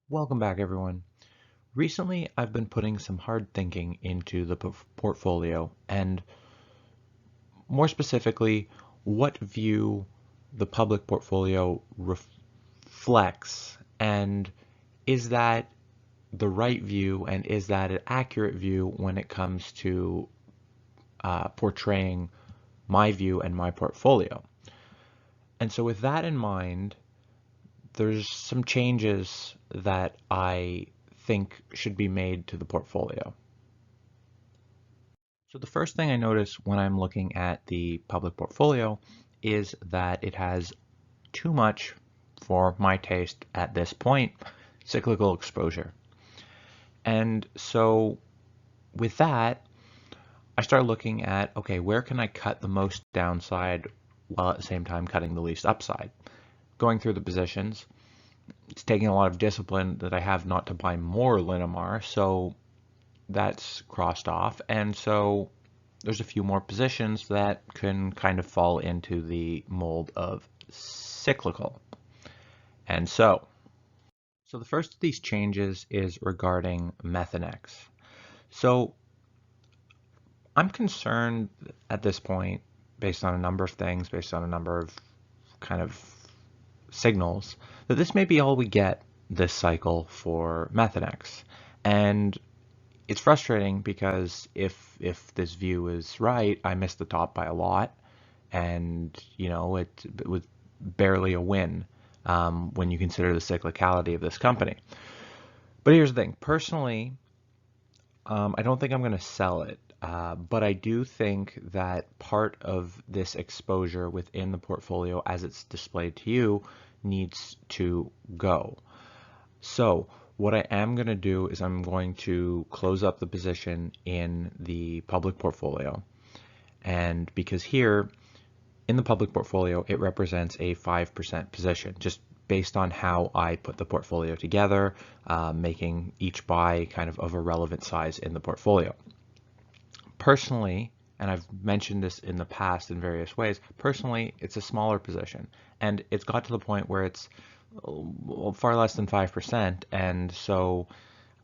Welcome back, everyone. Recently, I've been putting some hard thinking into the portfolio, and more specifically, what view the public portfolio reflects, and is that the right view, and is that an accurate view when it comes to portraying my view and my portfolio. And so with that in mind, there's some changes that I think should be made to the portfolio. So the first thing I notice when I'm looking at the public portfolio is that it has too much, for my taste at this point, cyclical exposure. And so with that, I start looking at, okay, where can I cut the most downside while at the same time cutting the least upside? Going through the positions, it's taking a lot of discipline that I have not to buy more Linamar, so that's crossed off. And so there's a few more positions that can kind of fall into the mold of cyclical. And so the first of these changes is regarding Methane X. So I'm concerned at this point, based on a number of things, based on a number of kind of signals, that this may be all we get this cycle for Methane X. And it's frustrating because if this view is right, I missed the top by a lot, and it was barely a win when you consider the cyclicality of this company. But here's the thing: personally, I don't think I'm going to sell it, but I do think that part of this exposure within the portfolio, as it's displayed to you, needs to go. So what I am going to do is I'm going to close up the position in the public portfolio. And because here in the public portfolio, it represents a 5% position, just based on how I put the portfolio together, making each buy kind of a relevant size in the portfolio. Personally, and I've mentioned this in the past in various ways, personally, it's a smaller position. And it's got to the point where it's far less than 5%, and so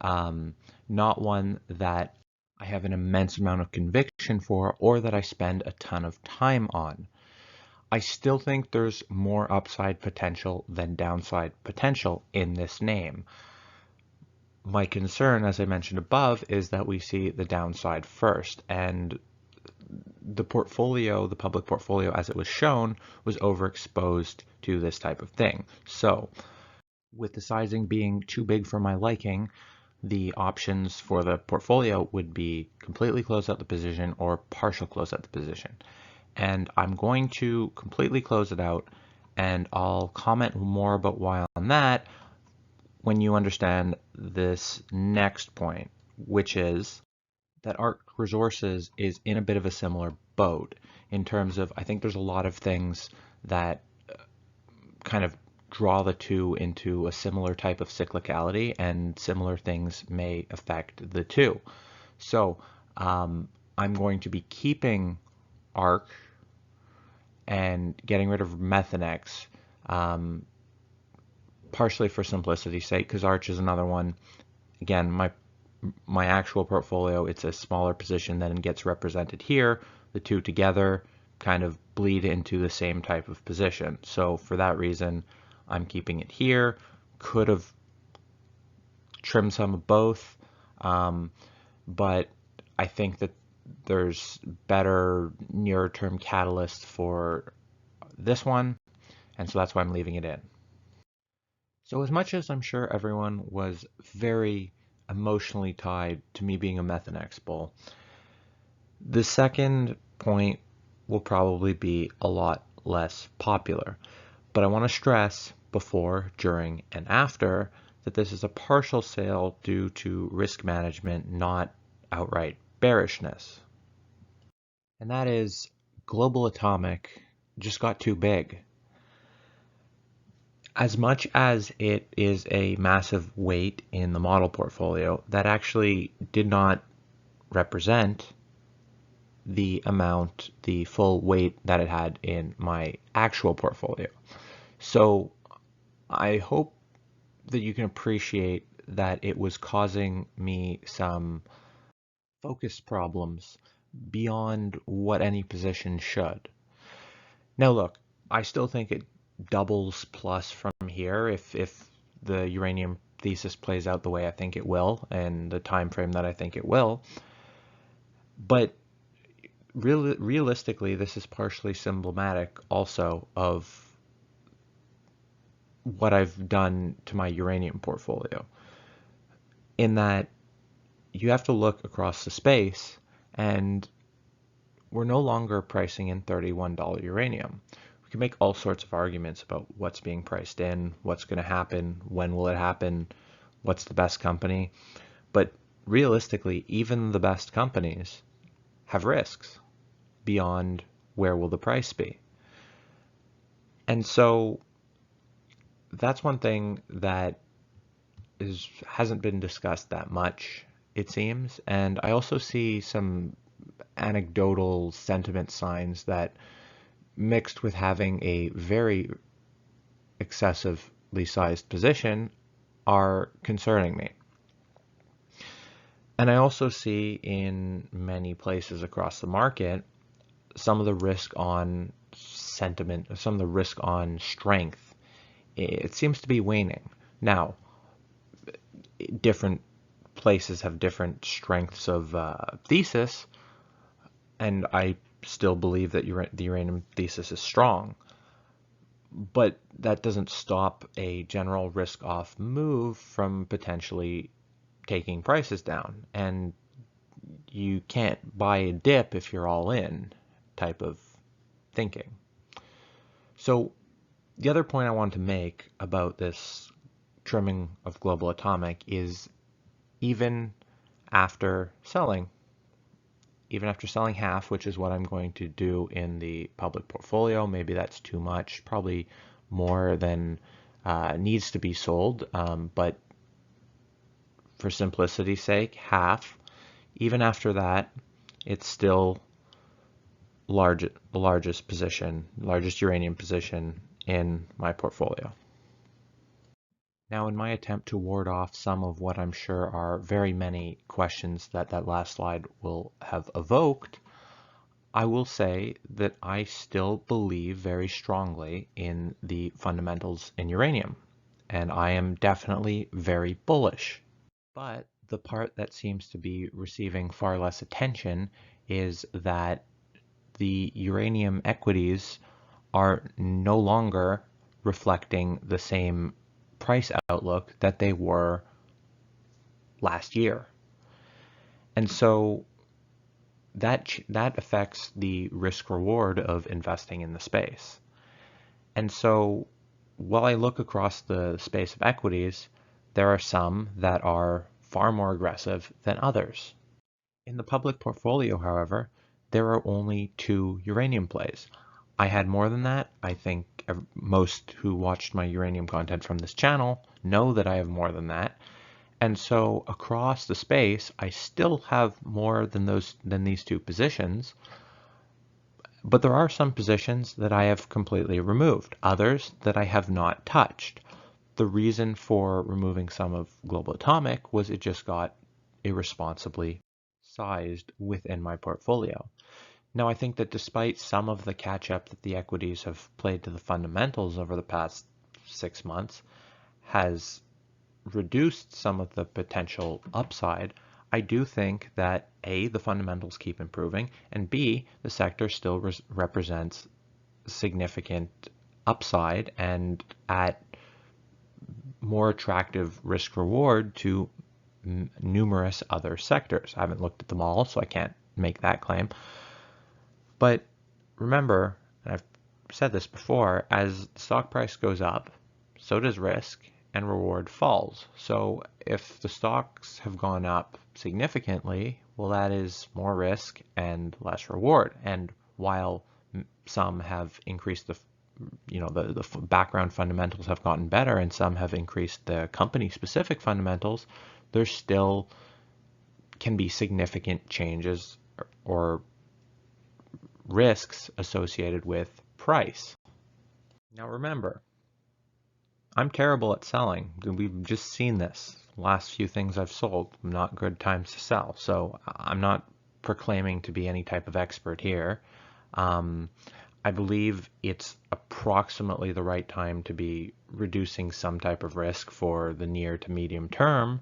not one that I have an immense amount of conviction for or that I spend a ton of time on. I still think there's more upside potential than downside potential in this name. My concern, as I mentioned above, is that we see the downside first, and the portfolio, the public portfolio as it was shown, was overexposed to this type of thing. So with the sizing being too big for my liking, the options for the portfolio would be completely close out the position or partial close out the position. And I'm going to completely close it out, and I'll comment more about why on that when you understand this next point, which is that ARC Resources is in a bit of a similar boat in terms of, I think there's a lot of things that kind of draw the two into a similar type of cyclicality, and similar things may affect the two. So I'm going to be keeping ARC and getting rid of Methane X, partially for simplicity's sake, because Arch is another one. Again, my actual portfolio, it's a smaller position than gets represented here. The two together kind of bleed into the same type of position. So for that reason, I'm keeping it here. Could have trimmed some of both, but I think that there's better near term catalyst for this one, and so that's why I'm leaving it in. So as much as I'm sure everyone was very emotionally tied to me being a Methane X bull, the second point will probably be a lot less popular. But I want to stress before, during, and after that this is a partial sale due to risk management, not outright bearishness. And that is, Global Atomic just got too big. As much as it is a massive weight in the model portfolio, that actually did not represent the amount, the full weight that it had in my actual portfolio. So I hope that you can appreciate that it was causing me some focus problems beyond what any position should. Now look, I still think it doubles plus from here if the uranium thesis plays out the way I think it will and the time frame that I think it will. But realistically, this is partially symptomatic also of what I've done to my uranium portfolio, in that you have to look across the space, and we're no longer pricing in $31 uranium. We can make all sorts of arguments about what's being priced in, what's going to happen, when will it happen, what's the best company. But realistically, even the best companies have risks beyond where will the price be. And so that's one thing that hasn't been discussed that much, it seems. And I also see some anecdotal sentiment signs that, mixed with having a very excessively sized position, are concerning me. And I also see in many places across the market some of the risk on sentiment, some of the risk on strength. It seems to be waning. Now, different places have different strengths of thesis, and I still believe that the uranium thesis is strong. But that doesn't stop a general risk-off move from potentially taking prices down. And you can't buy a dip if you're all in type of thinking. So the other point I want to make about this trimming of Global Atomic is even after selling half, which is what I'm going to do in the public portfolio, maybe that's too much, probably more than needs to be sold, but for simplicity's sake, half. Even after that, it's still the largest uranium position in my portfolio. Now, in my attempt to ward off some of what I'm sure are very many questions that last slide will have evoked, I will say that I still believe very strongly in the fundamentals in uranium, and I am definitely very bullish. But the part that seems to be receiving far less attention is that the uranium equities are no longer reflecting the same price outlook that they were last year. And so that affects the risk reward of investing in the space. And so while I look across the space of equities, there are some that are far more aggressive than others. In the public portfolio, however, there are only 2 uranium plays. I had more than that. I think most who watched my uranium content from this channel know that I have more than that. And so across the space, I still have more than these 2 positions. But there are some positions that I have completely removed, others that I have not touched. The reason for removing some of Global Atomic was it just got irresponsibly sized within my portfolio. Now, I think that despite some of the catch-up that the equities have played to the fundamentals over the past 6 months has reduced some of the potential upside, I do think that A, the fundamentals keep improving, and B, the sector still represents significant upside and at more attractive risk reward to numerous other sectors. I haven't looked at them all, so I can't make that claim. But remember, and I've said this before, as the stock price goes up, so does risk, and reward falls. So if the stocks have gone up significantly, well, that is more risk and less reward. And while some have increased the background fundamentals have gotten better and some have increased the company specific fundamentals, there still can be significant changes or risks associated with price. Now remember, I'm terrible at selling. We've just seen this. Last few things I've sold, not good times to sell. So I'm not proclaiming to be any type of expert here. I believe it's approximately the right time to be reducing some type of risk for the near to medium term.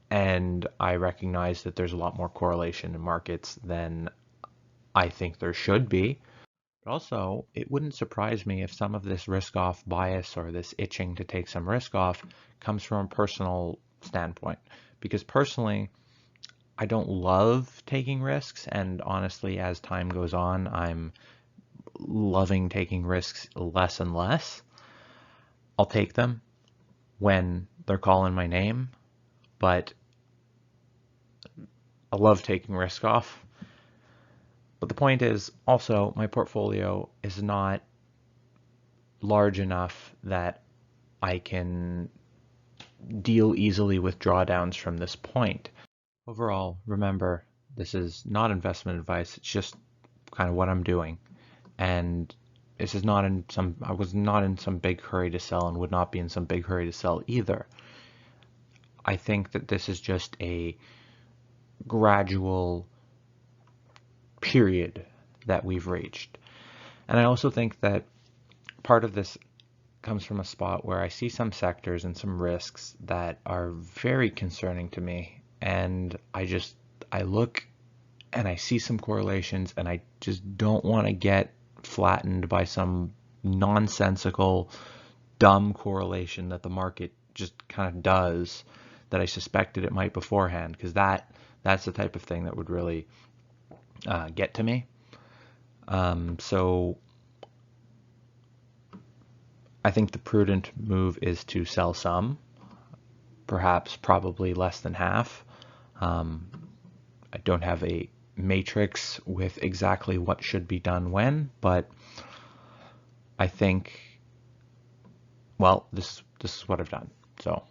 And I recognize that there's a lot more correlation in markets than I think there should be. But also, it wouldn't surprise me if some of this risk-off bias or this itching to take some risk off comes from a personal standpoint. Because personally, I don't love taking risks, and honestly, as time goes on, I'm loving taking risks less and less. I'll take them when they're calling my name, but I love taking risk off. But the point is also my portfolio is not large enough that I can deal easily with drawdowns from this point. Overall, remember, this is not investment advice. It's just kind of what I'm doing. And this is not I was not in some big hurry to sell and would not be in some big hurry to sell either. I think that this is just a gradual period that we've reached. And I also think that part of this comes from a spot where I see some sectors and some risks that are very concerning to me. And I look and I see some correlations and I just don't want to get flattened by some nonsensical, dumb correlation that the market just kind of does that I suspected it might beforehand, because that's the type of thing that would really get to me. So I think the prudent move is to sell some, perhaps probably less than half. I don't have a matrix with exactly what should be done when, but I think, well, this is what I've done. So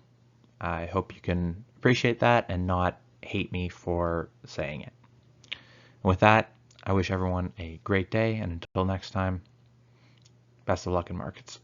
I hope you can appreciate that and not hate me for saying it. And with that, I wish everyone a great day, and until next time, best of luck in markets.